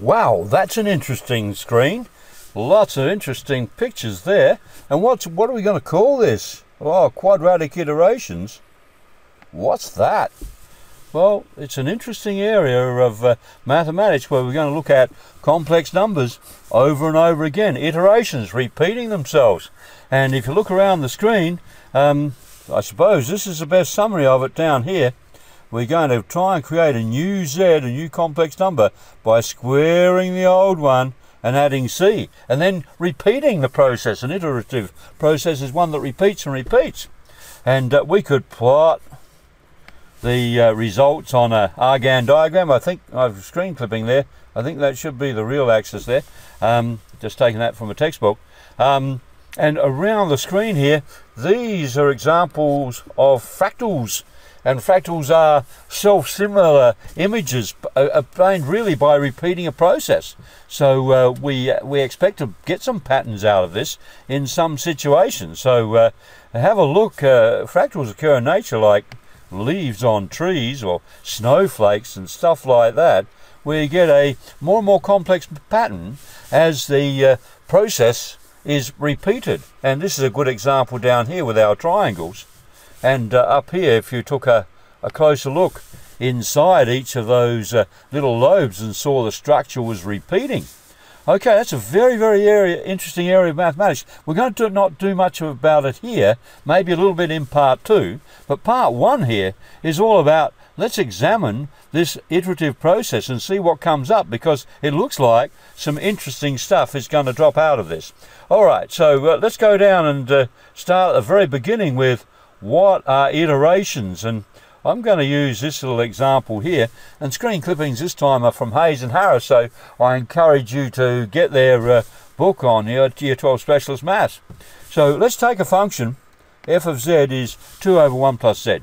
Wow, that's an interesting screen. Lots of interesting pictures there. And what are we going to call this? Oh, quadratic iterations. What's that? Well, it's an interesting area of mathematics where we're going to look at complex numbers over and over again. Iterations, repeating themselves. And if you look around the screen, I suppose this is the best summary of it down here. We're going to try and create a new z, a new complex number, by squaring the old one and adding c, and then repeating the process. An iterative process is one that repeats and repeats. And we could plot the results on a Argand diagram. I think I've screen clipping there. I think that should be the real axis there. Just taking that from a textbook. And around the screen here, these are examples of fractals. And fractals are self-similar images obtained really by repeating a process. So we expect to get some patterns out of this in some situations. So have a look. Fractals occur in nature like leaves on trees or snowflakes and stuff like that, where you get a more and more complex pattern as the process is repeated. And this is a good example down here with our triangles. And up here, if you took a closer look inside each of those little lobes and saw the structure was repeating. Okay, that's a very, very interesting area of mathematics. We're going to not do much about it here, maybe a little bit in part 2, but part 1 here is all about, let's examine this iterative process and see what comes up, because it looks like some interesting stuff is going to drop out of this. All right, so let's go down and start at the very beginning with what are iterations. And I'm going to use this little example here, and screen clippings this time are from Hayes and Harris, so I encourage you to get their book on your Year 12 Specialist Maths. So let's take a function. F of z is 2 over 1 plus z.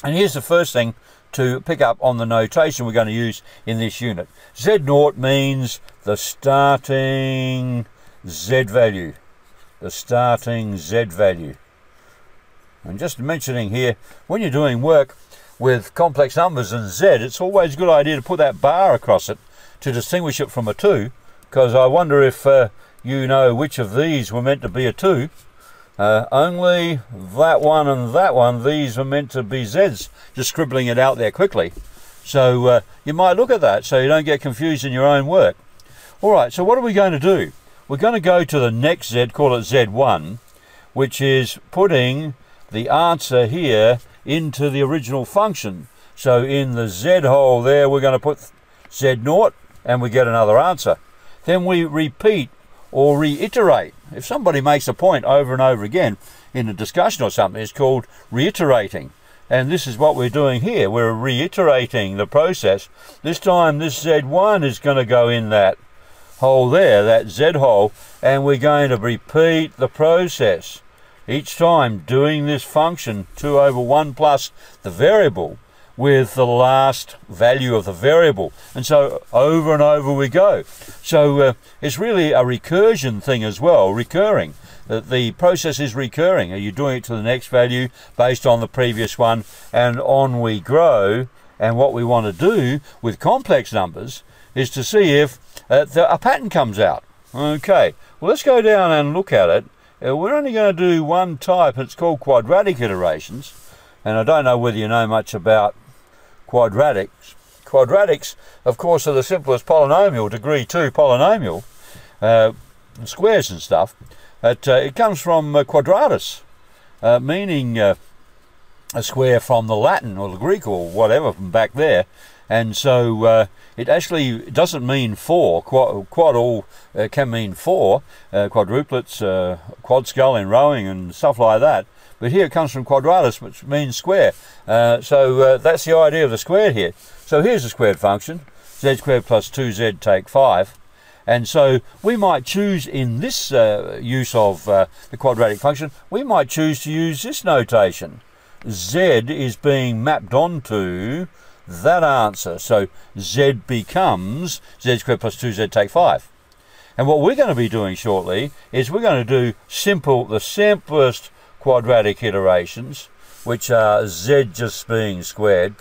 And here's the first thing to pick up on the notation we're going to use in this unit. Z0 means the starting z value. The starting z value. And just mentioning here, when you're doing work with complex numbers and z, it's always a good idea to put that bar across it to distinguish it from a 2, because I wonder if you know which of these were meant to be a 2. Only that one and that one, these were meant to be z's, just scribbling it out there quickly. So you might look at that so you don't get confused in your own work. Alright, so what are we going to do? We're going to go to the next z, call it z1, which is putting the answer here into the original function. So in the z hole there, we're going to put z0 and we get another answer. Then we repeat or reiterate. If somebody makes a point over and over again in a discussion or something, it's called reiterating. And this is what we're doing here. We're reiterating the process. This time this z1 is going to go in that hole there, that z hole, and we're going to repeat the process. Each time doing this function 2 over 1 plus the variable with the last value of the variable, and so over and over we go. So it's really a recursion thing as well, recurring. The process is recurring. Are you doing it to the next value based on the previous one, and on we grow. And what we want to do with complex numbers is to see if a pattern comes out. Okay, well, let's go down and look at it. We're only going to do one type, and it's called quadratic iterations. And I don't know whether you know much about quadratics. Quadratics, of course, are the simplest polynomial, degree 2 polynomial, squares and stuff. It comes from quadratus, meaning a square from the Latin or the Greek or whatever from back there. And so it actually doesn't mean 4. Quad all can mean 4, quadruplets, quad skull in rowing and stuff like that. But here it comes from quadratus, which means square. So that's the idea of the squared here. So here's a squared function, z squared plus 2z take 5. And so we might choose in this use of the quadratic function, we might choose to use this notation. Z is being mapped onto that answer. So z becomes z squared plus 2z take 5. And what we're going to be doing shortly is we're going to do the simplest quadratic iterations, which are z just being squared,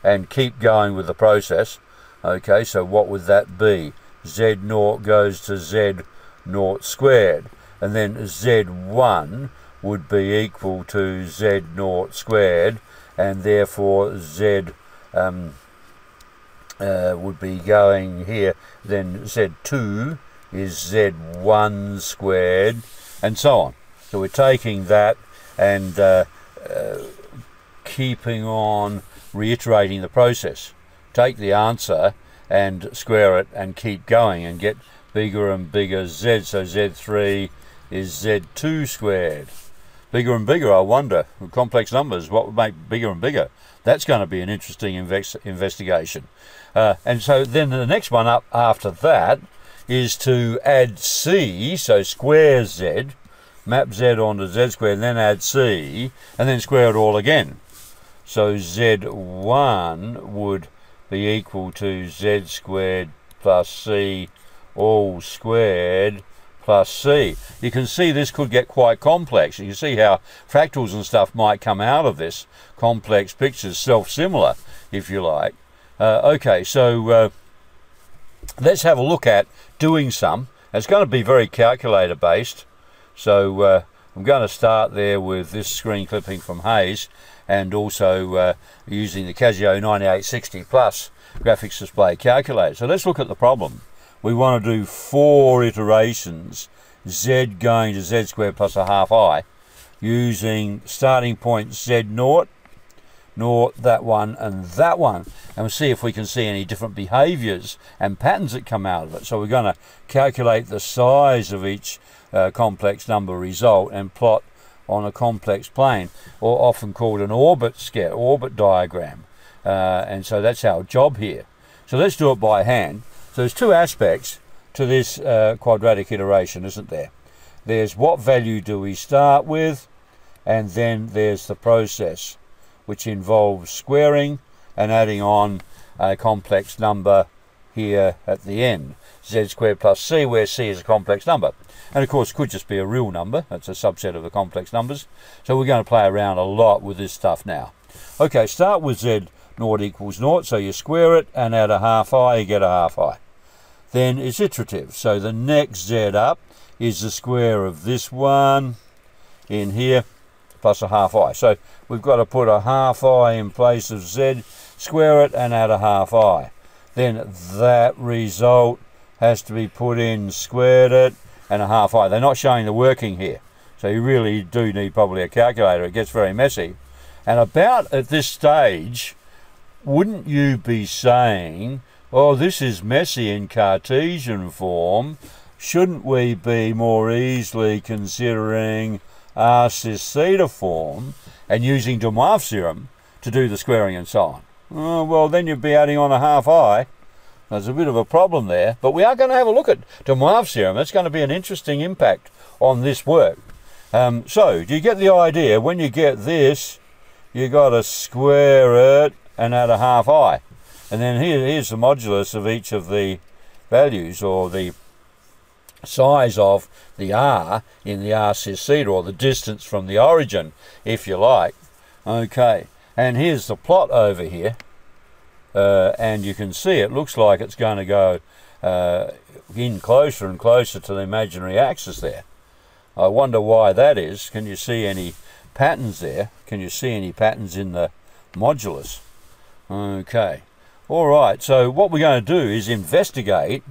and keep going with the process. Okay, so what would that be? Z0 goes to Z0 squared, and then Z1 would be equal to Z0 squared, and therefore Z would be going here. Then Z2 is Z1 squared, and so on. So we're taking that and keeping on reiterating the process. Take the answer and square it and keep going and get bigger and bigger Z. So Z3 is Z2 squared. Bigger and bigger, I wonder. Complex numbers, what would make bigger and bigger? That's going to be an interesting investigation. And so then the next one up after that is to add C, so square Z, map Z onto Z squared, and then add C, and then square it all again. So Z1 would be equal to Z squared plus C all squared plus C. You can see this could get quite complex. You can see how fractals and stuff might come out of this. Complex pictures, self-similar, if you like. Okay, so let's have a look at doing some. It's going to be very calculator based. So I'm going to start there with this screen clipping from Hayes, and also using the Casio 9860 Plus graphics display calculator. So let's look at the problem. We want to do 4 iterations, Z going to Z squared plus a half I, using starting point Z0, that one, and that one. And we'll see if we can see any different behaviors and patterns that come out of it. So we're going to calculate the size of each complex number result and plot on a complex plane, or often called an orbit diagram. And so that's our job here. So let's do it by hand. So there's 2 aspects to this quadratic iteration, isn't there? There's what value do we start with, and then there's the process, which involves squaring and adding on a complex number here at the end. Z squared plus C, where C is a complex number. And of course, it could just be a real number. That's a subset of the complex numbers. So we're going to play around a lot with this stuff now. Okay, start with Z0 equals 0. So you square it and add a half I, you get a half I. Then it's iterative. So the next Z up is the square of this one in here plus a half I. So we've got to put a half I in place of Z, square it and add a half I. Then that result has to be put in, squared it, and a half I. They're not showing the working here. So you really do need probably a calculator. It gets very messy. And about at this stage, wouldn't you be saying, oh, this is messy in Cartesian form. Shouldn't we be more easily considering r cis theta form and using De Moivre's theorem to do the squaring and so on? Oh, well, then you'd be adding on a half I. There's a bit of a problem there, but we are going to have a look at De Moivre's theorem. That's going to be an interesting impact on this work. So, do you get the idea? When you get this, you got to square it and add a half I. And then here's the modulus of each of the values, or the size of the r in the r cis theta, or the distance from the origin, if you like. Okay, and here's the plot over here. And you can see it looks like it's going to go in closer and closer to the imaginary axis there. I wonder why that is. Can you see any patterns there? Can you see any patterns in the modulus? Okay. All right, so what we're going to do is investigate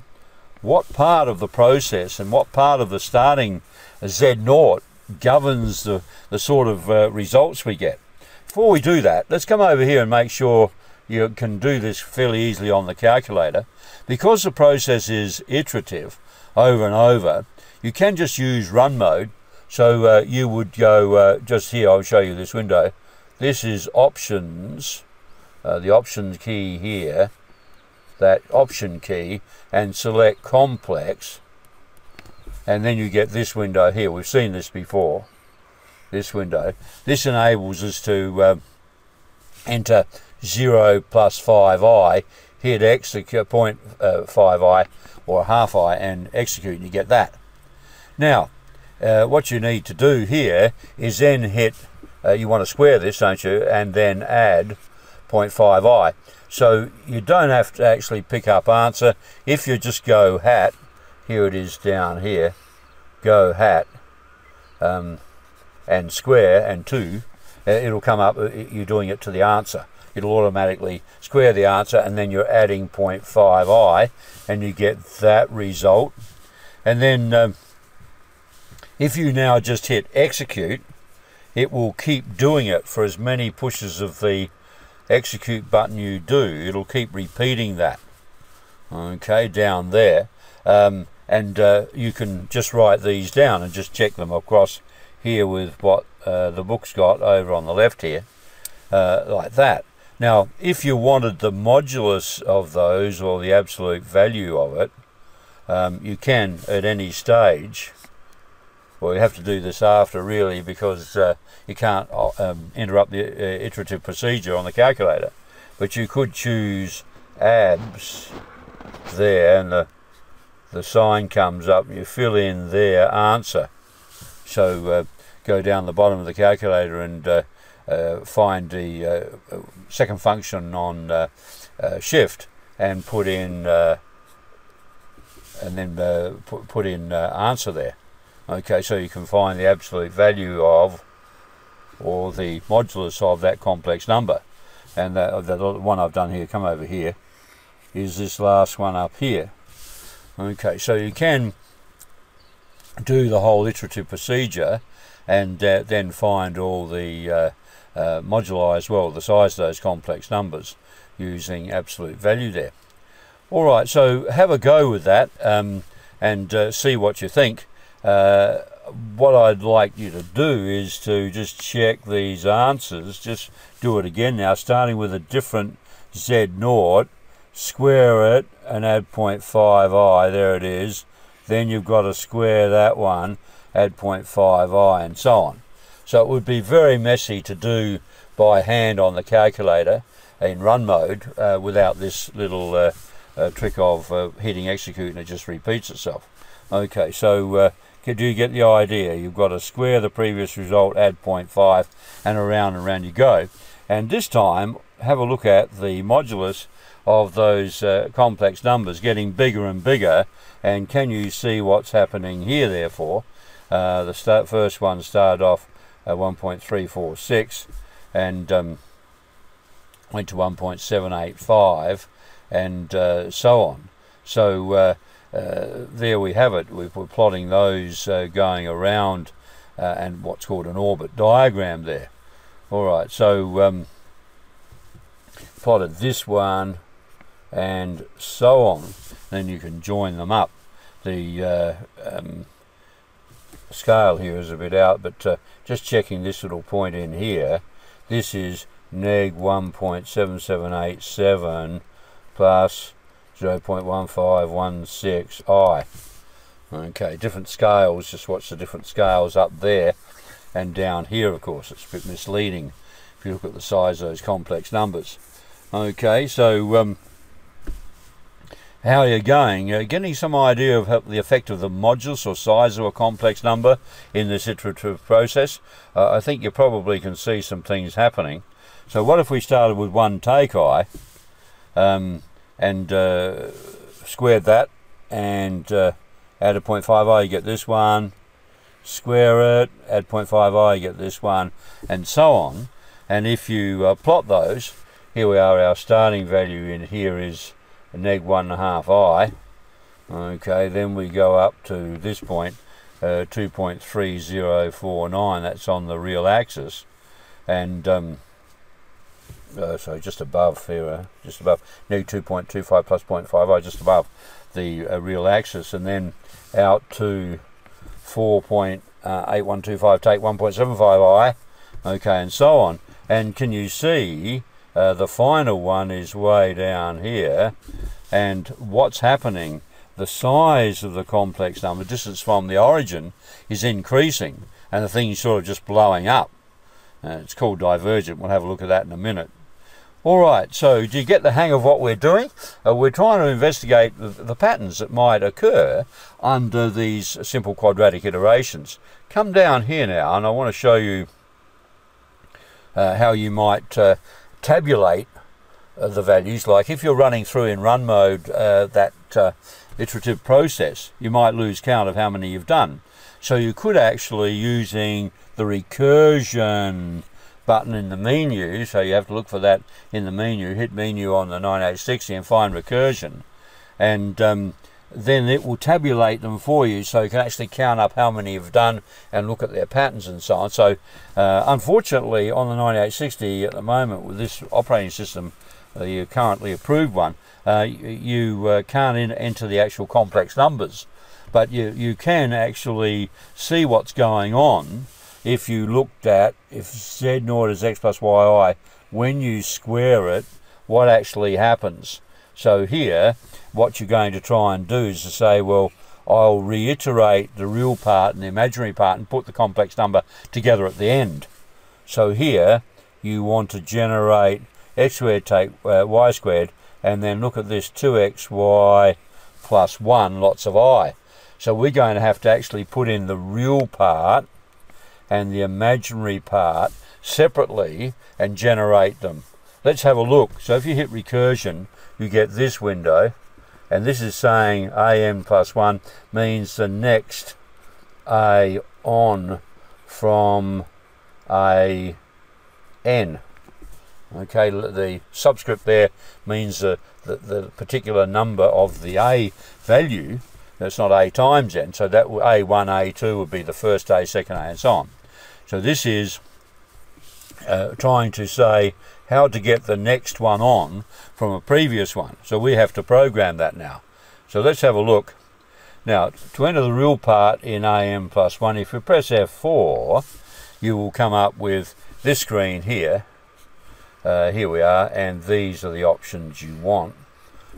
what part of the process and what part of the starting Z0 governs the sort of results we get. Before we do that, let's come over here and make sure you can do this fairly easily on the calculator. Because the process is iterative over and over, you can just use run mode. So you would go just here, I'll show you this window. This is options, the option key here, that option key, and select complex, and then you get this window here. We've seen this before, this window. This enables us to enter 0 plus 5i, hit execute 0.5i or a half I and execute, and you get that. Now what you need to do here is then hit, you want to square this, don't you, and then add 0.5i. So you don't have to actually pick up answer. If you just go hat, here it is down here, go hat, and square and 2, it'll come up, you're doing it to the answer. It'll automatically square the answer, and then you're adding 0.5i, and you get that result. And then if you now just hit execute, it will keep doing it for as many pushes of the execute button you do. It'll keep repeating that, okay, down there. And you can just write these down and just check them across here with what the book's got over on the left here, like that. Now, if you wanted the modulus of those, or the absolute value of it, you can at any stage. Well, you have to do this after, really, because you can't interrupt the iterative procedure on the calculator. But you could choose abs there, and the sign comes up, and you fill in their answer. So go down the bottom of the calculator and find the second function on shift, and put in put in answer there. Okay, so you can find the absolute value of, or the modulus of, that complex number. And the one I've done here, come over here, is this last one up here. Okay, so you can do the whole iterative procedure and then find all the moduli as well, the size of those complex numbers, using absolute value there. All right, so have a go with that and see what you think. What I'd like you to do is to just check these answers. Just do it again now, starting with a different Z0, square it and add 0.5i, there it is. Then you've got to square that one, add 0.5i, and so on. So it would be very messy to do by hand on the calculator in run mode without this little trick of hitting execute, and it just repeats itself. Okay, so do you get the idea? You've got to square the previous result, add 0.5, and around you go. And this time, have a look at the modulus of those complex numbers getting bigger and bigger. And can you see what's happening here, therefore? The first one started off at 1.346 and went to 1.785, and so on. So there we have it. We're plotting those going around and what's called an orbit diagram there. All right, so plotted this one and so on. Then you can join them up. The scale here is a bit out, but just checking this little point in here, this is neg 1.7787 plus 0.1516i. Okay, different scales, just watch the different scales up there and down here. Of course, it's a bit misleading if you look at the size of those complex numbers. Okay, so how are you going? Getting some idea of the effect of the modulus or size of a complex number in this iterative process? I think you probably can see some things happening. So what if we started with one take I and squared that and add a 0.5i, you get this one, square it, add 0.5i, you get this one, and so on. And if you plot those, here we are, our starting value in here is neg 1.5i. Okay, then we go up to this point, 2.3049, that's on the real axis, and so just above here, just above neg 2.25 plus 0.5i, just above the real axis, and then out to 4.8125, take 1.75i, okay, and so on. And can you see the final one is way down here, and what's happening? The size of the complex number, distance from the origin, is increasing, and the thing's sort of just blowing up. It's called divergent. We'll have a look at that in a minute. All right, so do you get the hang of what we're doing? We're trying to investigate the patterns that might occur under these simple quadratic iterations. Come down here now, and I want to show you how you might tabulate the values. Like if you're running through in run mode that iterative process, you might lose count of how many you've done. So you could actually, using the recursion button in the menu, so you have to look for that in the menu, hit menu on the 9860 and find recursion, and then it will tabulate them for you, so you can actually count up how many you've done and look at their patterns and so on. So unfortunately on the 9860 at the moment, with this operating system, the currently approved one, you can't enter the actual complex numbers, but you can actually see what's going on if you looked at, if z0 is x plus yi, when you square it, what actually happens. So here, what you're going to try and do is to say, well, I'll reiterate the real part and the imaginary part and put the complex number together at the end. So here, you want to generate x squared take y squared, and then look at this 2xy plus 1 lots of I. So we're going to have to actually put in the real part and the imaginary part separately and generate them. Let's have a look. So if you hit recursion, you get this window, and this is saying an plus 1 means the next a on from a n. Okay, the subscript there means the particular number of the a value. That's not a times n, so that a1, a2 would be the first a, second a, and so on. So this is trying to say how to get the next one on from a previous one. So we have to program that now. So let's have a look. Now, to enter the real part in an plus 1, if you press F4, you will come up with this screen here. Here we are, and these are the options you want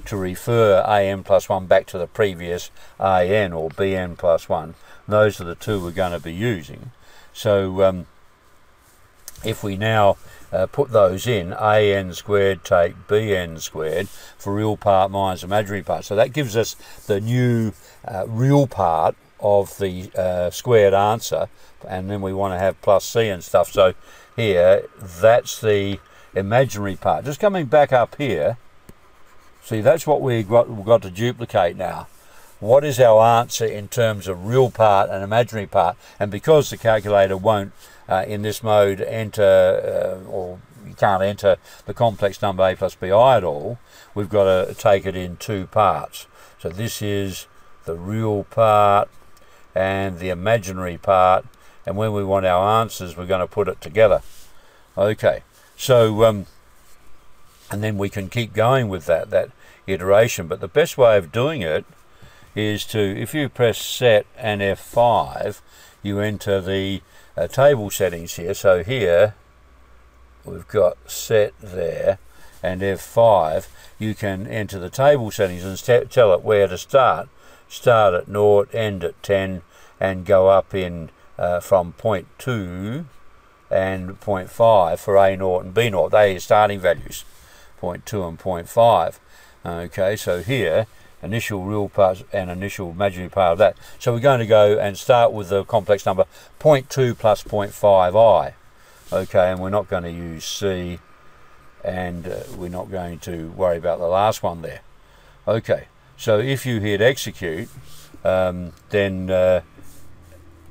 to refer an plus 1 back to the previous an or bn plus 1. Those are the two we're going to be using. So if we now put those in, an squared take bn squared for real part minus imaginary part. So that gives us the new real part of the squared answer, and then we want to have plus c and stuff. So here, that's the imaginary part. Just coming back up here, see, that's what we've got to duplicate now. What is our answer in terms of real part and imaginary part? And because the calculator won't in this mode enter, or you can't enter the complex number a plus bi at all, we've got to take it in two parts. So this is the real part and the imaginary part, and when we want our answers, we're going to put it together. Okay, so and then we can keep going with that iteration. But the best way of doing it is to, if you press set and F5, you enter the table settings here. So here we've got set there, and F5, you can enter the table settings and tell it where to start. Start at 0, end at 10, and go up in from 0.2 and 0.5 for A0 and B0. They are starting values, 0.2 and 0.5. Okay, so here, initial real part and initial imaginary part of that. So we're going to go and start with the complex number 0.2 plus 0.5i. Okay, and we're not going to use C, and we're not going to worry about the last one there. Okay, so if you hit execute, then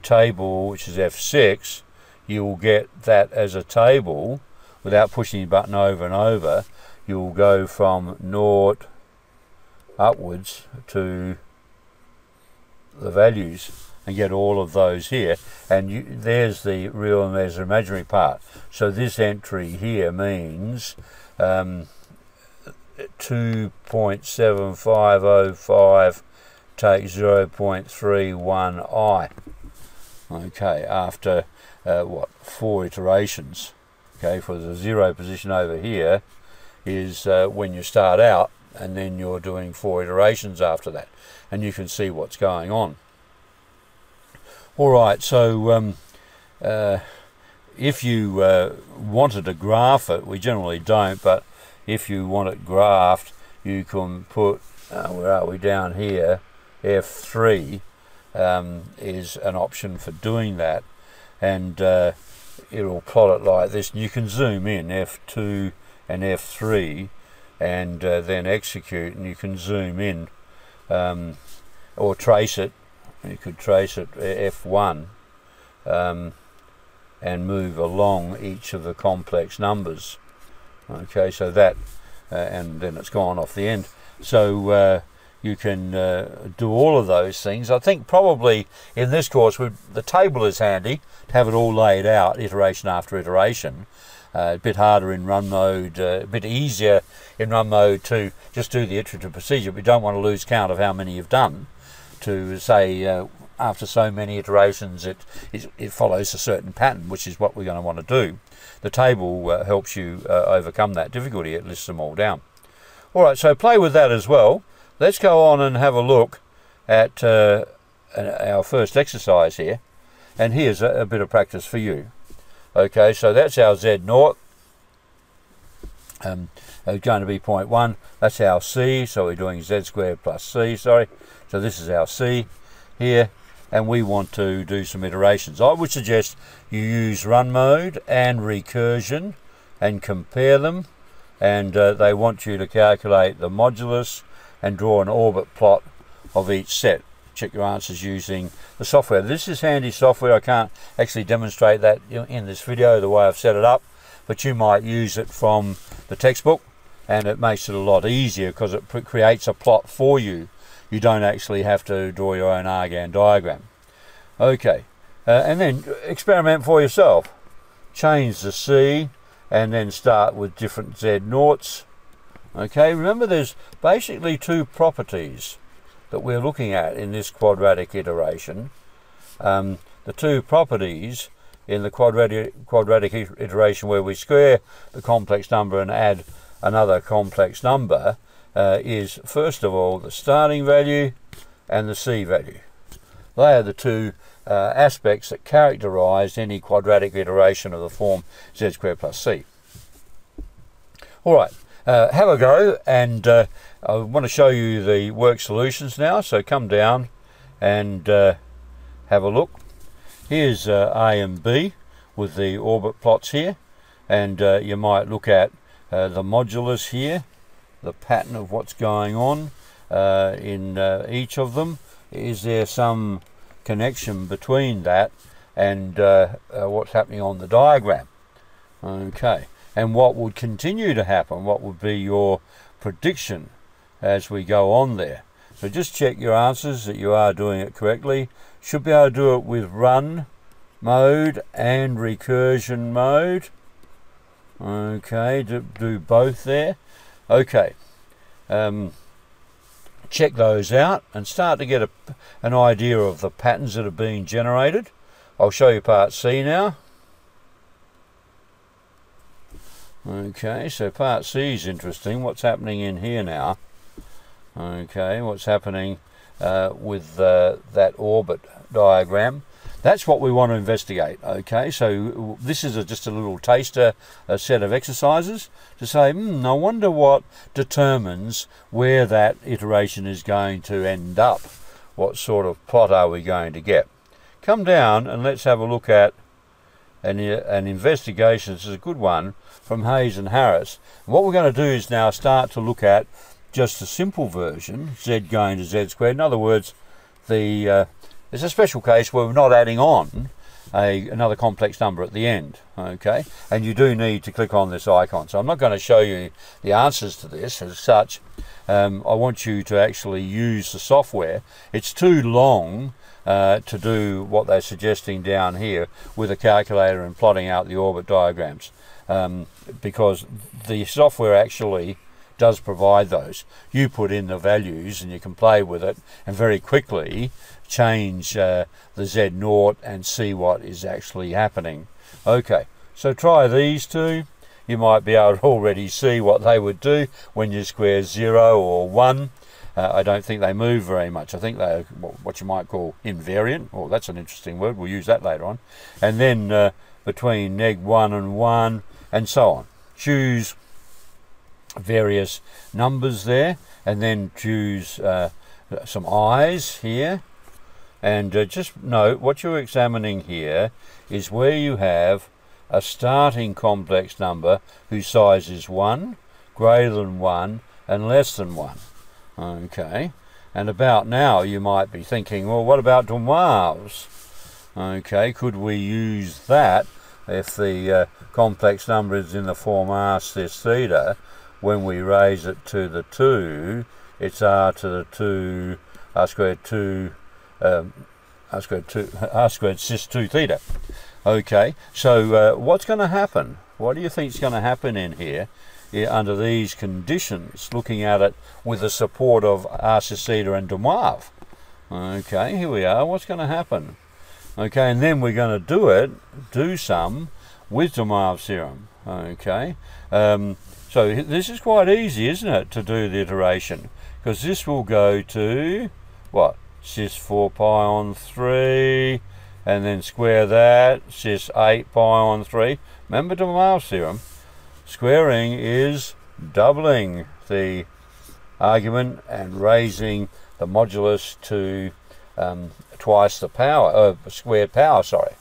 table, which is F6, you will get that as a table without pushing the button over and over. You will go from 0 upwards to the values and get all of those here, and there's the real and there's the imaginary part. So this entry here means 2.7505 take 0.31i. Okay, after what, 4 iterations. Okay, for the 0 position over here is when you start out, and then you're doing 4 iterations after that, and you can see what's going on. All right, so if you wanted to graph it, we generally don't, but if you want it graphed, you can put, where are we, down here, F3 is an option for doing that, and it'll plot it like this, and you can zoom in F2 and F3 and then execute, and you can zoom in or trace it. You could trace it F1 and move along each of the complex numbers. Okay, so that and then it's gone off the end. So you can do all of those things. I think probably in this course the table is handy to have it all laid out, iteration after iteration. A bit harder in run mode, a bit easier in run mode to just do the iterative procedure, but you don't want to lose count of how many you've done. To say after so many iterations it follows a certain pattern, which is what we're going to want to do. The table helps you overcome that difficulty. It lists them all down. Alright, so play with that as well. Let's go on and have a look at our first exercise here, and here's a bit of practice for you. Okay, so that's our Z0, it's going to be 0.1, that's our C, so we're doing Z squared plus C, sorry. So this is our C here, and we want to do some iterations. I would suggest you use run mode and recursion and compare them, and they want you to calculate the modulus and draw an orbit plot of each set. Check your answers using the software. This is handy software. I can't actually demonstrate that in this video the way I've set it up, but you might use it from the textbook, and it makes it a lot easier because it creates a plot for you. You don't actually have to draw your own Argand diagram. Okay, and then experiment for yourself. Change the C and then start with different Z noughts. Okay, remember there's basically two properties that we're looking at in this quadratic iteration. The two properties in the quadratic iteration where we square the complex number and add another complex number is, first of all, the starting value and the C value. They are the two aspects that characterize any quadratic iteration of the form Z squared plus C. Alright, have a go, and I want to show you the work solutions now, so come down and have a look. Here's A and B with the orbit plots here, and you might look at the modulus here, the pattern of what's going on in each of them. Is there some connection between that and what's happening on the diagram? Okay, and what would continue to happen? What would be your prediction as we go on there? So just check your answers that you are doing it correctly. Should be able to do it with run mode and recursion mode. Okay, do both there. Okay, check those out and start to get an idea of the patterns that are being generated. I'll show you part C now. Okay, so part C is interesting. What's happening in here now? Okay, what's happening with that orbit diagram? That's what we want to investigate. Okay, so this is just a little taster, a set of exercises to say, I wonder what determines where that iteration is going to end up. What sort of plot are we going to get? Come down and let's have a look at an investigation. This is a good one from Hayes and Harris. And what we're going to do is now start to look at just a simple version, Z going to Z squared. In other words, there's a special case where we're not adding on another complex number at the end, okay? And you do need to click on this icon. So I'm not going to show you the answers to this as such. I want you to actually use the software. It's too long to do what they're suggesting down here with a calculator and plotting out the orbit diagrams, because the software actually does provide those. You put in the values and you can play with it and very quickly change the Z0 and see what is actually happening. Okay, so try these two. You might be able to already see what they would do when you square 0 or 1. I don't think they move very much. I think they're what you might call invariant. Oh, that's an interesting word. We'll use that later on. And then between -1 and 1 and so on. Choose various numbers there, and then choose some eyes here, and just note what you're examining here is where you have a starting complex number whose size is 1, greater than 1 and less than 1. Okay, and about now you might be thinking, well, what about de Moivre's? Okay, could we use that if the complex number is in the form r cis theta? When we raise it to the 2, it's r to the 2, r squared 2, r squared cis 2 theta. Okay, so what's going to happen? What do you think is going to happen in here under these conditions, looking at it with the support of r cis theta and de Moivre? Okay, here we are. What's going to happen? Okay, and then we're going to do some with de Moivre's theorem. Okay, so this is quite easy, isn't it, to do the iteration? Because this will go to, what, cis 4 pi on 3, and then square that, cis 8 pi on 3. Remember de Moivre's theorem, squaring is doubling the argument and raising the modulus to twice the power, squared power, sorry.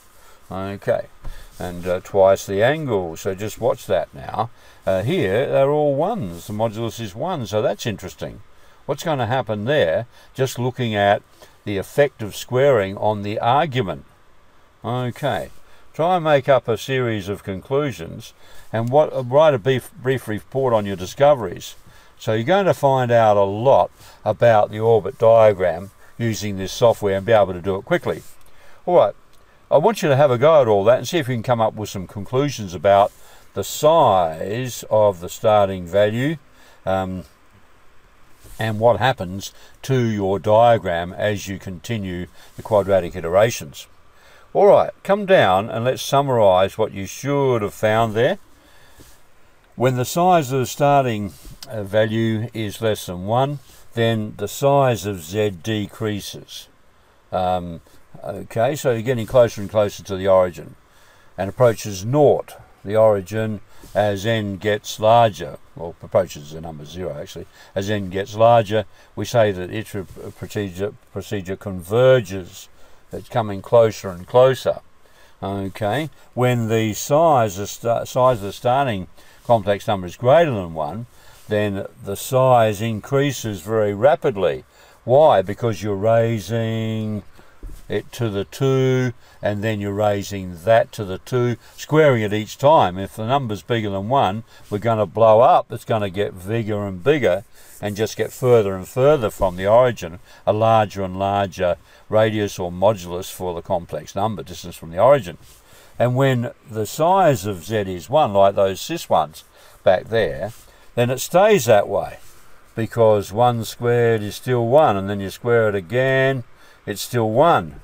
Okay, and twice the angle, so just watch that now. Here, they're all 1s, the modulus is 1, so that's interesting. What's going to happen there, just looking at the effect of squaring on the argument? Okay, try and make up a series of conclusions and write a brief report on your discoveries. So you're going to find out a lot about the orbit diagram using this software and be able to do it quickly. Alright, I want you to have a go at all that and see if you can come up with some conclusions about the size of the starting value and what happens to your diagram as you continue the quadratic iterations. Alright, come down and let's summarize what you should have found there. When the size of the starting value is less than 1, then the size of z decreases. Okay, so you're getting closer and closer to the origin and approaches naught, the origin, as n gets larger, well, approaches the number 0 actually. As n gets larger, we say that iterative procedure converges. It's coming closer and closer. Okay, when the size of the starting complex number is greater than 1, then the size increases very rapidly. Why? Because you're raising it to the 2, and then you're raising that to the 2, squaring it each time. If the number's bigger than 1, we're going to blow up. It's going to get bigger and bigger and just get further and further from the origin, a larger and larger radius or modulus for the complex number, distance from the origin. And when the size of z is 1, like those cis ones back there, then it stays that way, because 1 squared is still 1, and then you square it again, it's still 1.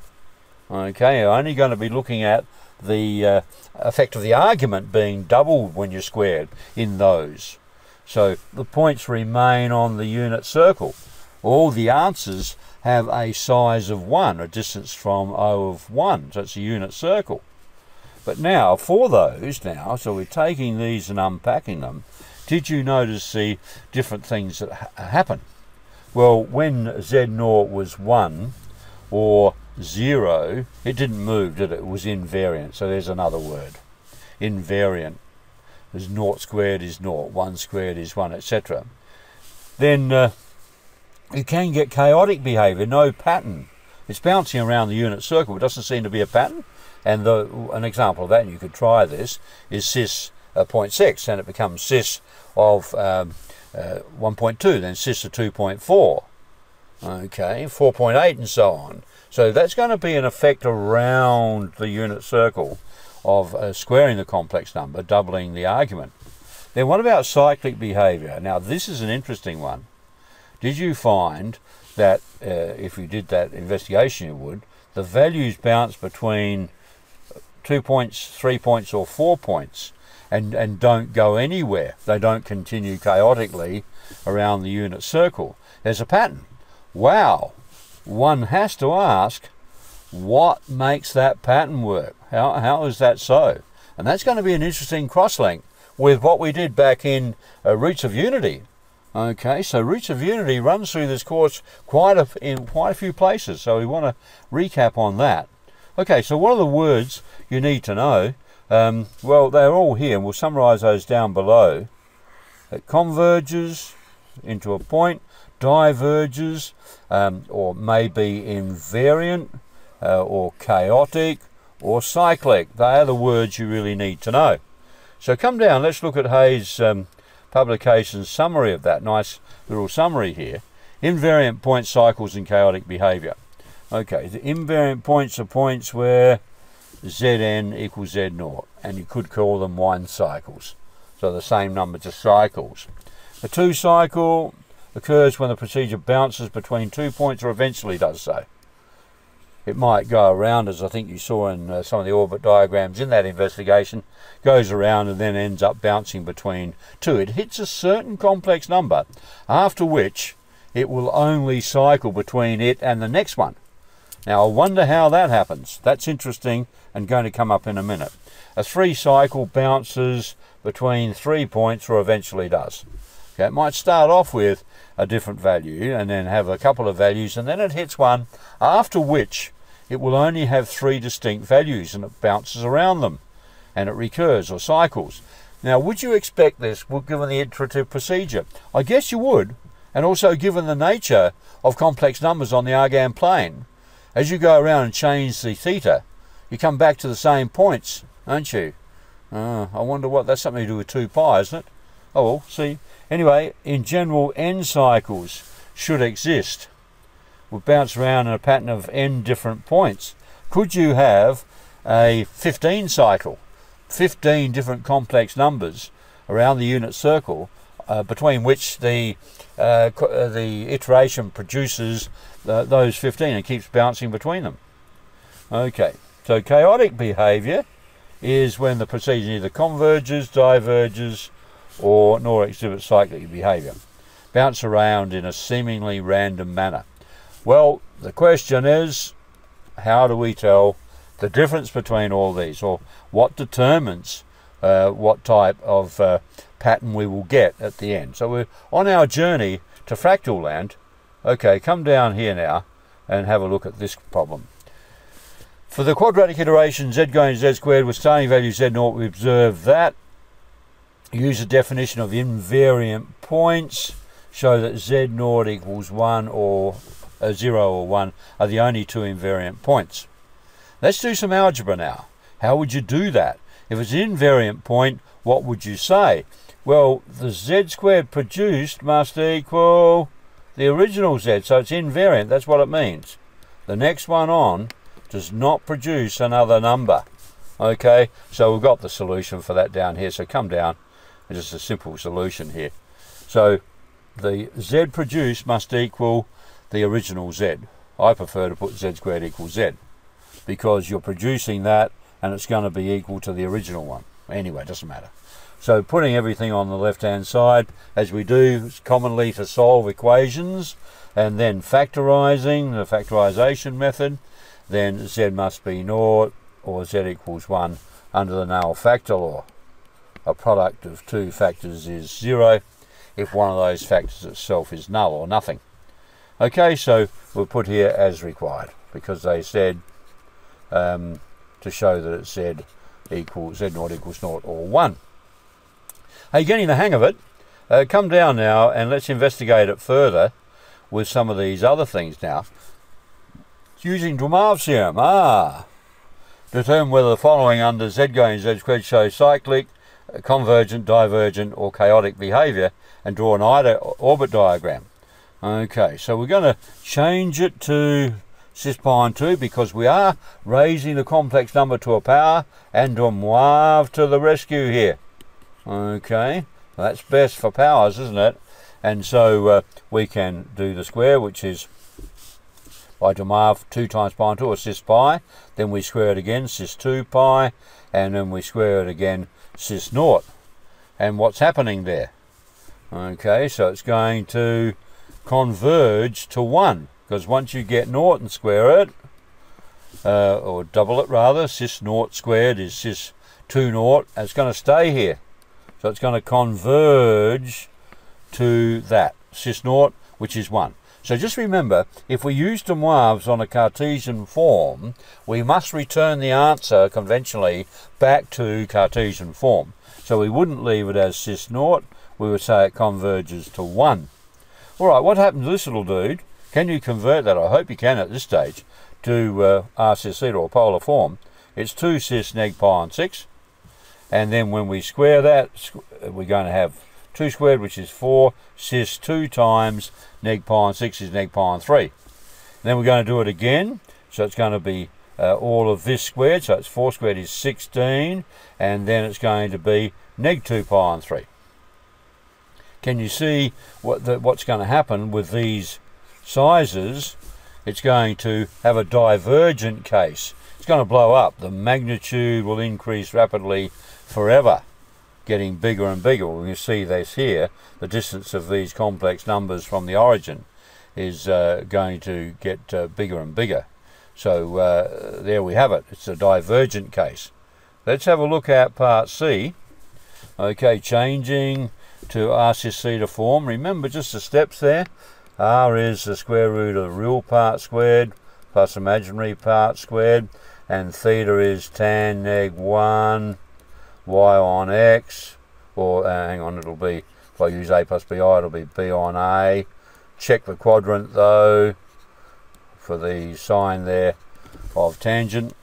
Okay, you're only going to be looking at the effect of the argument being doubled when you're squared in those. So the points remain on the unit circle. All the answers have a size of 1, a distance from O of 1, so it's a unit circle. But now, for those now, so we're taking these and unpacking them, did you notice the different things that happen? Well, when Z0 was 1 or 0, it didn't move, did it? It was invariant. So there's another word. Invariant. There's 0 squared is 0, 1 squared is 1, etc. Then you can get chaotic behavior, no pattern. It's bouncing around the unit circle. It doesn't seem to be a pattern. And an example of that, and you could try this, is cis 0.6, and it becomes cis of 1.2, then cis of 2.4, okay, 4.8 and so on. So that's going to be an effect around the unit circle of squaring the complex number, doubling the argument. Then what about cyclic behavior? Now this is an interesting one. Did you find that if you did that investigation you would, the values bounce between 2 points, 3 points or 4 points and don't go anywhere. They don't continue chaotically around the unit circle. There's a pattern. Wow. One has to ask, what makes that pattern work? How is that so? And that's going to be an interesting cross-link with what we did back in Roots of Unity. Okay, so Roots of Unity runs through this course in quite a few places, so we want to recap on that. Okay, so what are the words you need to know? Well, they're all here, and we'll summarize those down below. It converges into a point, diverges, or maybe invariant, or chaotic, or cyclic. They are the words you really need to know. So come down, let's look at Hayes' publication summary of that. Nice little summary here. Invariant point cycles and chaotic behavior. Okay, the invariant points are points where Zn equals Z0, and you could call them one cycles. So the same number of cycles. A two cycle occurs when the procedure bounces between 2 points or eventually does so. It might go around, as I think you saw in some of the orbit diagrams in that investigation, goes around and then ends up bouncing between two. It hits a certain complex number, after which it will only cycle between it and the next one. Now I wonder how that happens. That's interesting and going to come up in a minute. A three cycle bounces between 3 points or eventually does. Okay, it might start off with a different value and then have a couple of values, and then it hits one, after which it will only have three distinct values, and it bounces around them and it recurs or cycles. Now would you expect this given the iterative procedure? I guess you would, and also given the nature of complex numbers on the Argand plane. As you go around and change the theta, you come back to the same points, aren't you? I wonder what that's something to do with 2 pi, isn't it? Oh well, see. Anyway, in general, n cycles should exist. We'll bounce around in a pattern of n different points. Could you have a 15 cycle, 15 different complex numbers around the unit circle, between which the iteration produces those 15 and keeps bouncing between them? Okay, so chaotic behavior is when the procedure either converges, diverges, or nor exhibits cyclic behavior. Bounce around in a seemingly random manner. Well, the question is, how do we tell the difference between all these, or what determines what type of pattern we will get at the end? So we're on our journey to fractal land. Okay, come down here now and have a look at this problem. For the quadratic iteration z going to z squared with starting value z0, we observe that. Use a definition of invariant points. Show that z0 equals 1 or 0 or 1 are the only two invariant points. Let's do some algebra now. How would you do that? If it's an invariant point, what would you say? Well, the z squared produced must equal the original z, so it's invariant. That's what it means. The next one on does not produce another number. Okay, so we've got the solution for that down here. So come down, it's just a simple solution here. So the z produced must equal the original z. I prefer to put z squared equals z, because you're producing that and it's going to be equal to the original one. Anyway, it doesn't matter. So putting everything on the left hand side, as we do commonly to solve equations, and then factorizing, the factorization method, then z must be 0 or z equals 1 under the null factor law. A product of two factors is 0 if one of those factors itself is null or nothing. Okay, so we'll put here as required, because they said to show that it's z equals z0 equals 0 or 1. Hey, getting the hang of it, come down now and let's investigate it further with some of these other things now. Using Dumar's theorem, determine whether the following under z going z squared shows cyclic, convergent, divergent, or chaotic behavior, and draw an orbit diagram. Okay, so we're going to change it to cis pi on 2 because we are raising the complex number to a power, and Dumar's to the rescue here. Okay, that's best for powers, isn't it? And so we can do the square, which is by Dumar's 2 times pi on 2, or cis pi. Then we square it again, cis 2 pi, and then we square it again, cis 0. And what's happening there? Okay, so it's going to converge to 1, because once you get 0 and square it, or double it rather, cis 0 squared is cis 2 0, and it's going to stay here. So it's going to converge to that, cis 0, which is 1. So just remember, if we use Dumar's on a Cartesian form, we must return the answer conventionally back to Cartesian form. So we wouldn't leave it as cis 0, we would say it converges to 1. Alright, what happened to this little dude? Can you convert that? I hope you can at this stage, to r cis theta, or polar form. It's 2 cis neg pi on 6. And then when we square that, we're going to have 2 squared, which is 4, cis 2 times neg pi on 6 is neg pi on 3. And then we're going to do it again, so it's going to be all of this squared, so it's 4 squared is 16, and then it's going to be neg 2 pi on 3. Can you see what's going to happen with these sizes? It's going to have a divergent case. It's going to blow up. The magnitude will increase rapidly forever, getting bigger and bigger. Well, you see this here, the distance of these complex numbers from the origin is going to get bigger and bigger. So there we have it. It's a divergent case. Let's have a look at part C. Okay, changing to r cis theta form. Remember just the steps there. R is the square root of the real part squared plus imaginary part squared, and theta is tan neg 1 y on x, or hang on, it'll be, if I use a plus bi, it'll be b on a. Check the quadrant though for the sign there of tangent.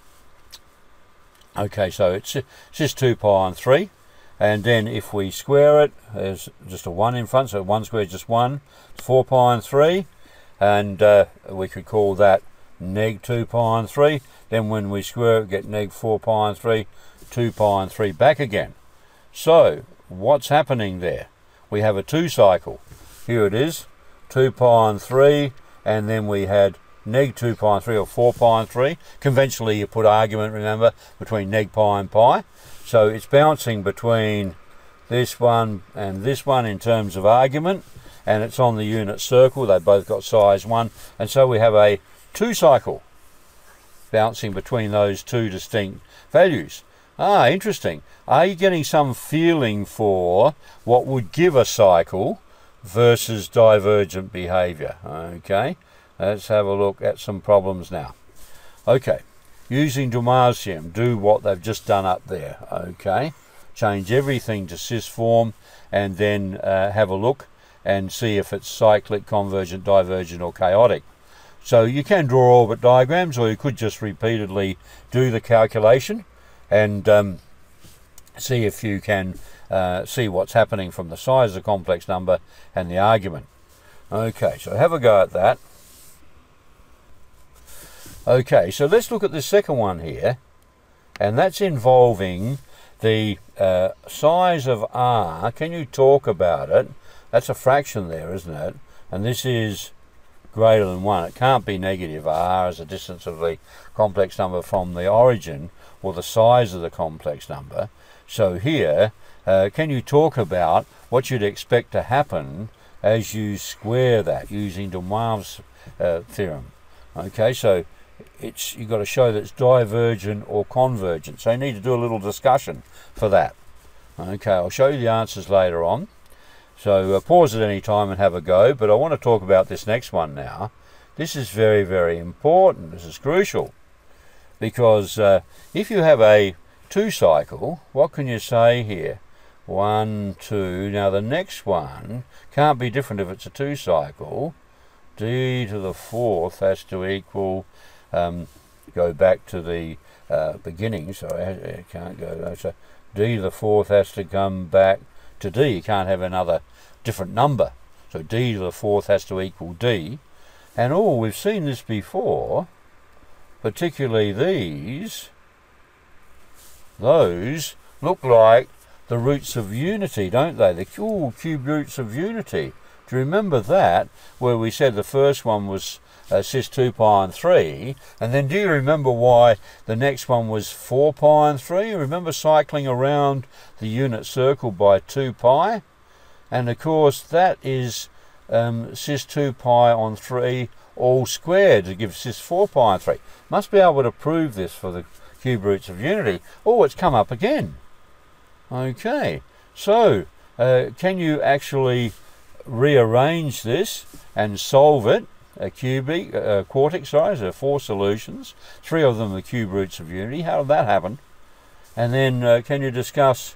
Okay, so it's just 2 pi on 3, and then if we square it, there's just a 1 in front, so 1 squared is just 1. It's 4 pi on 3, and we could call that neg 2 pi on 3. Then when we square it, we get neg 4 pi on 3, 2 pi on 3 back again. So what's happening there? We have a 2 cycle. Here it is, 2 pi on 3, and then we had neg 2 pi on 3, or 4 pi on 3. Conventionally you put argument, remember, between neg pi and pi. So it's bouncing between this one and this one in terms of argument, and it's on the unit circle. They've both got size 1, and so we have a 2 cycle bouncing between those 2 distinct values. Ah, interesting. Are you getting some feeling for what would give a cycle versus divergent behavior? Okay, let's have a look at some problems now. Okay, using Dumasium, do what they've just done up there. Okay, change everything to cis form, and then have a look and see if it's cyclic, convergent, divergent, or chaotic. So you can draw orbit diagrams, or you could just repeatedly do the calculation and see if you can see what's happening from the size of the complex number and the argument. Okay, so have a go at that. Okay, so let's look at the second one here, and that's involving the size of r. Can you talk about it? That's a fraction there, isn't it? And this is greater than 1. It can't be negative. R is the distance of the complex number from the origin, or the size of the complex number. So here, can you talk about what you'd expect to happen as you square that using de Moivre's theorem? Okay, so you've got to show that it's divergent or convergent. So you need to do a little discussion for that. Okay, I'll show you the answers later on. So pause at any time and have a go, but I want to talk about this next one now. This is very, very important. This is crucial, because if you have a 2 cycle, what can you say here? 1, 2. Now the next one can't be different if it's a 2 cycle. D to the 4th has to equal, go back to the beginning, so it can't go there. So D to the 4th has to come back to D. You can't have another different number. So D to the 4th has to equal D. And we've seen this before, particularly those look like the roots of unity, don't they? The cube roots of unity. Do you remember that, where we said the first one was cis 2 pi on 3, and then do you remember why the next one was 4 pi on 3? Remember cycling around the unit circle by 2 pi? And of course that is cis 2 pi on 3 all squared to give cis 4 pi on 3. Must be able to prove this for the cube roots of unity. Oh, it's come up again. Okay, so can you actually rearrange this and solve it? Quartic, sorry, there are 4 solutions. 3 of them are cube roots of unity. How did that happen? And then can you discuss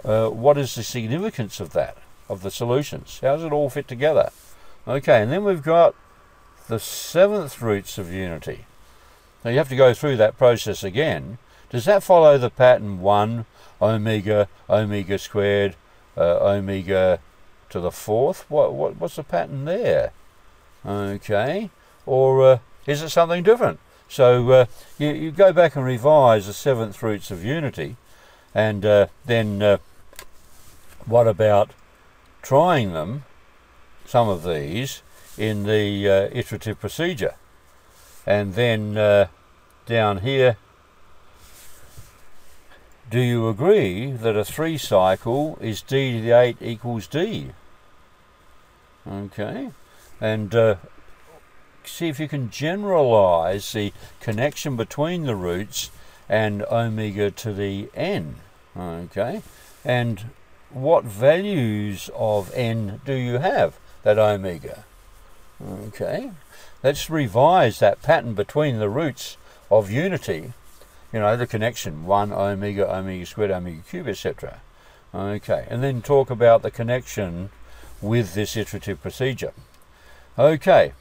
what is the significance of that? of the solutions. How does it all fit together? Okay, and then we've got the 7th roots of unity. Now you have to go through that process again. Does that follow the pattern 1 omega, omega squared, omega to the 4th? What's the pattern there? Okay, or is it something different? So you go back and revise the 7th roots of unity, and then what about trying them, some of these, in the iterative procedure? And then down here, do you agree that a 3 cycle is d to the 8 equals d? Okay, and see if you can generalize the connection between the roots and omega to the n. Okay, and what values of n do you have, that omega? Okay, let's revise that pattern between the roots of unity, you know, the connection 1 omega, omega squared, omega cubed, etc. Okay, and then talk about the connection with this iterative procedure. Okay,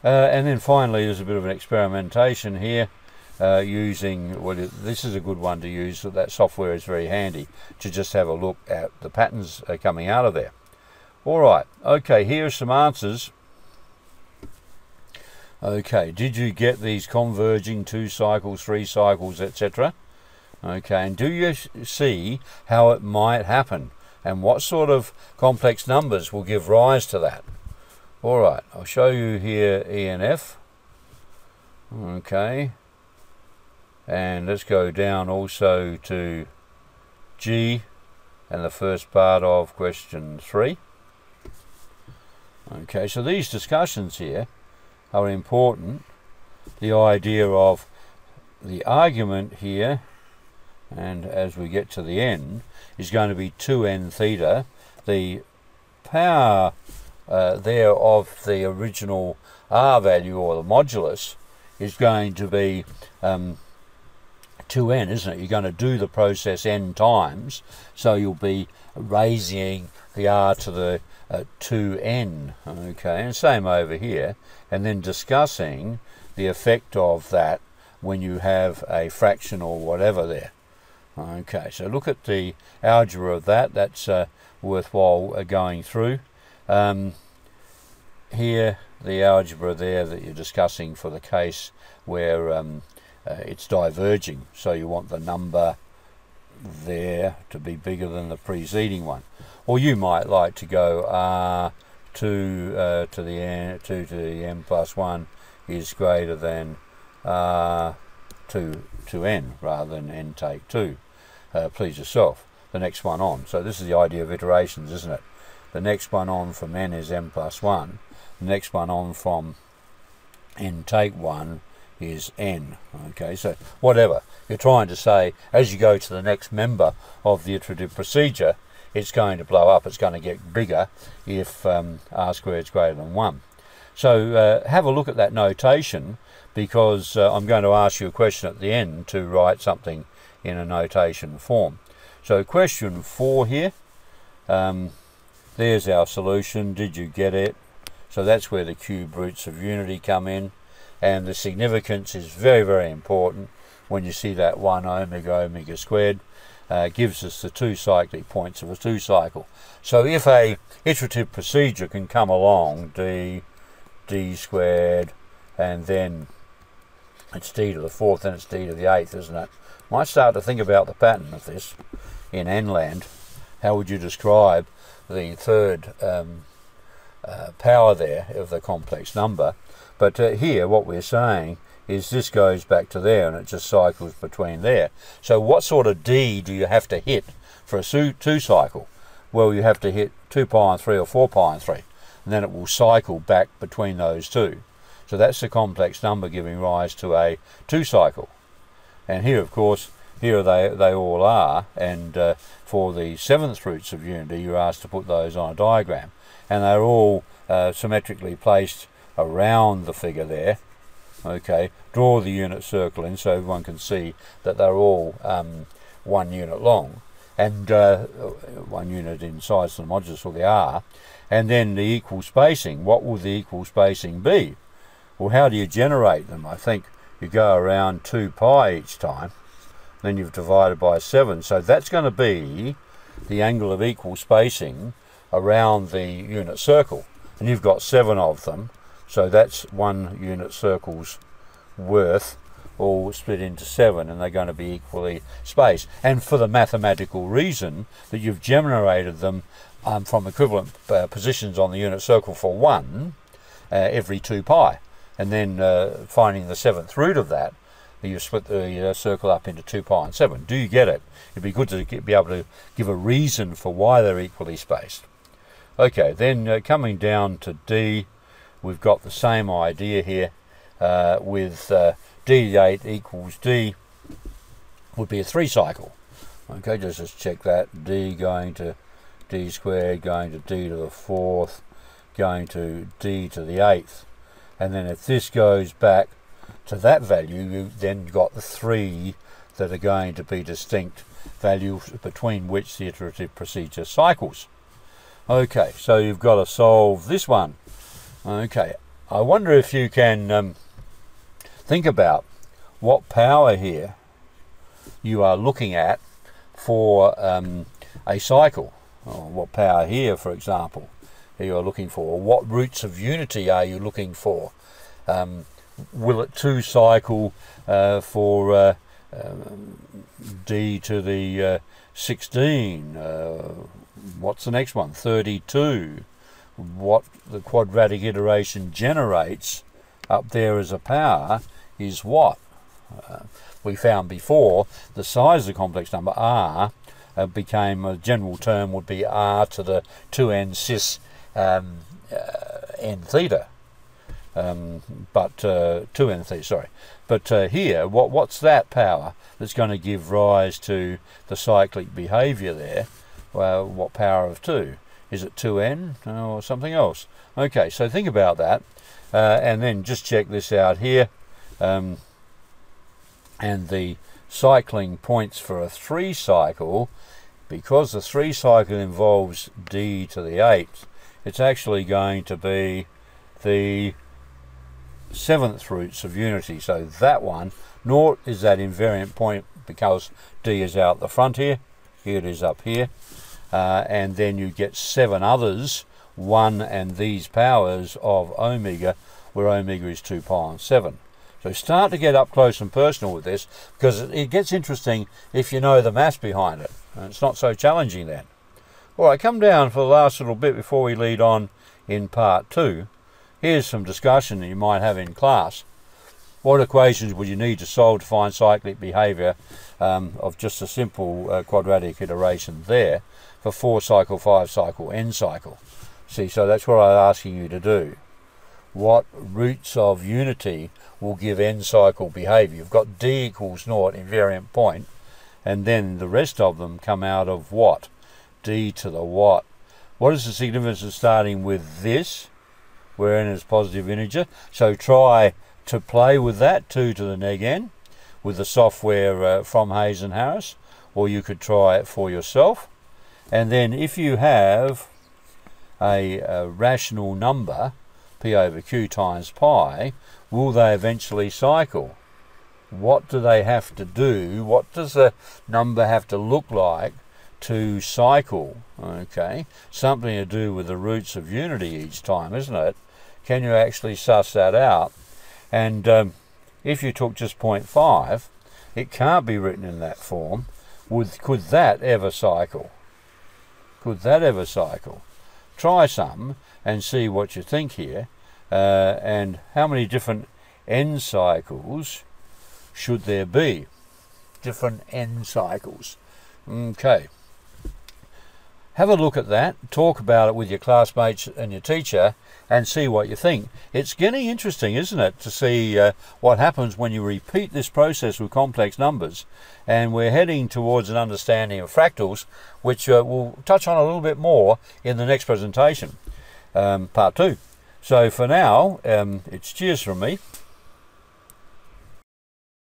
and then finally there's a bit of an experimentation here using, well, this is a good one to use, so that software is very handy to just have a look at the patterns coming out of there. Alright, okay, here are some answers. Okay, did you get these converging 2 cycles, 3 cycles, etc.? Okay, and do you see how it might happen, and what sort of complex numbers will give rise to that? Alright, I'll show you here E and F. Okay, and let's go down also to G and the first part of question 3. Okay, so these discussions here are important. The idea of the argument here, and as we get to the end, is going to be 2n theta. The power there of the original r value, or the modulus, is going to be 2n, isn't it? You're going to do the process n times, so you'll be raising the r to the 2n. Okay, and same over here, and then discussing the effect of that when you have a fraction or whatever there. Okay, so look at the algebra of that. That's worthwhile going through. Here, the algebra there that you're discussing for the case where it's diverging, so you want the number there to be bigger than the preceding one. Or you might like to go r2 to the n plus 1 is greater than r2 to n, rather than n take 2. Please yourself. The next one on. So this is the idea of iterations, isn't it? The next one on from n is n plus 1. The next one on from n take 1 is n. Okay, so whatever you're trying to say, as you go to the next member of the iterative procedure, it's going to blow up, it's going to get bigger if r squared is greater than 1. So have a look at that notation, because I'm going to ask you a question at the end to write something in a notation form. So question 4 here, there's our solution. Did you get it? So that's where the cube roots of unity come in, and the significance is very, very important. When you see that 1 omega omega squared, gives us the 2 cyclic points of a 2 cycle. So if a iterative procedure can come along, d squared, and then it's d to the 4th, and it's d to the 8th, isn't it? Might start to think about the pattern of this in n land. How would you describe the third power there of the complex number? But here what we're saying is this goes back to there, and it just cycles between there. So what sort of d do you have to hit for a 2 cycle? Well, you have to hit 2 pi and 3 or 4 pi and 3, and then it will cycle back between those two. So that's the complex number giving rise to a 2 cycle. And here, of course, here they all are, and for the 7th roots of unity, you're asked to put those on a diagram, and they're all symmetrically placed around the figure there. Okay, draw the unit circle in so everyone can see that they're all 1 unit long. and 1 unit in size to the modulus, or the r, and then the equal spacing. What will the equal spacing be? Well, how do you generate them? I think you go around 2 pi each time, then you've divided by 7. So that's going to be the angle of equal spacing around the unit circle. And you've got 7 of them, so that's 1 unit circle's worth, all split into 7, and they're going to be equally spaced. And for the mathematical reason that you've generated them from equivalent positions on the unit circle for 1 every 2 pi. And then finding the 7th root of that, you split the circle up into 2 pi and 7. Do you get it? It'd be good to be able to give a reason for why they're equally spaced. Okay, then coming down to D, we've got the same idea here with D8 equals D would be a 3 cycle. Okay, just check that. D going to D squared, going to D to the 4th, going to D to the 8th. And then if this goes back to that value, you've then got the 3 that are going to be distinct values between which the iterative procedure cycles. Okay, so you've got to solve this one. Okay, I wonder if you can think about what power here you are looking at for a cycle. Or what power here, for example, you are looking for. What roots of unity are you looking for? Will it 2 cycle for D to the 16? What's the next one? 32. What the quadratic iteration generates up there as a power is what? We found before the size of the complex number r became a general term would be r to the 2n cis n theta. But 2n theta, sorry. But here, what's that power that's going to give rise to the cyclic behavior there? Well, what power of 2? Is it 2n or something else? Okay, so think about that, and then just check this out here. And the cycling points for a 3 cycle, because the 3 cycle involves D to the 8th, it's actually going to be the 7th roots of unity. So that one, naught is that invariant point because D is out the front here. Here it is up here. And then you get 7 others, 1 and these powers of omega, where omega is 2 pi and 7. So start to get up close and personal with this, because it gets interesting if you know the maths behind it. And it's not so challenging then. All right, come down for the last little bit before we lead on in part 2. Here's some discussion that you might have in class. What equations would you need to solve to find cyclic behavior of just a simple quadratic iteration there for 4 cycle, 5 cycle, n cycle? See, so that's what I'm asking you to do. What roots of unity will give n cycle behavior? You've got D equals naught, invariant point, and then the rest of them come out of what? D to the what? What is the significance of starting with this, where n is positive integer? So try to play with that, 2 to the neg n, with the software from Hayes and Harris, or you could try it for yourself. And then if you have a rational number, p over q times pi, will they eventually cycle? What do they have to do? What does the number have to look like to cycle? Okay, something to do with the roots of unity each time, isn't it? Can you actually suss that out? And if you took just 0.5, it can't be written in that form. Could that ever cycle? Could that ever cycle? Try some and see what you think here. And how many different n cycles should there be? Different n cycles. Okay. Have a look at that, talk about it with your classmates and your teacher, and see what you think. It's getting interesting, isn't it, to see what happens when you repeat this process with complex numbers. And we're heading towards an understanding of fractals, which we'll touch on a little bit more in the next presentation, part 2. So for now, it's cheers from me.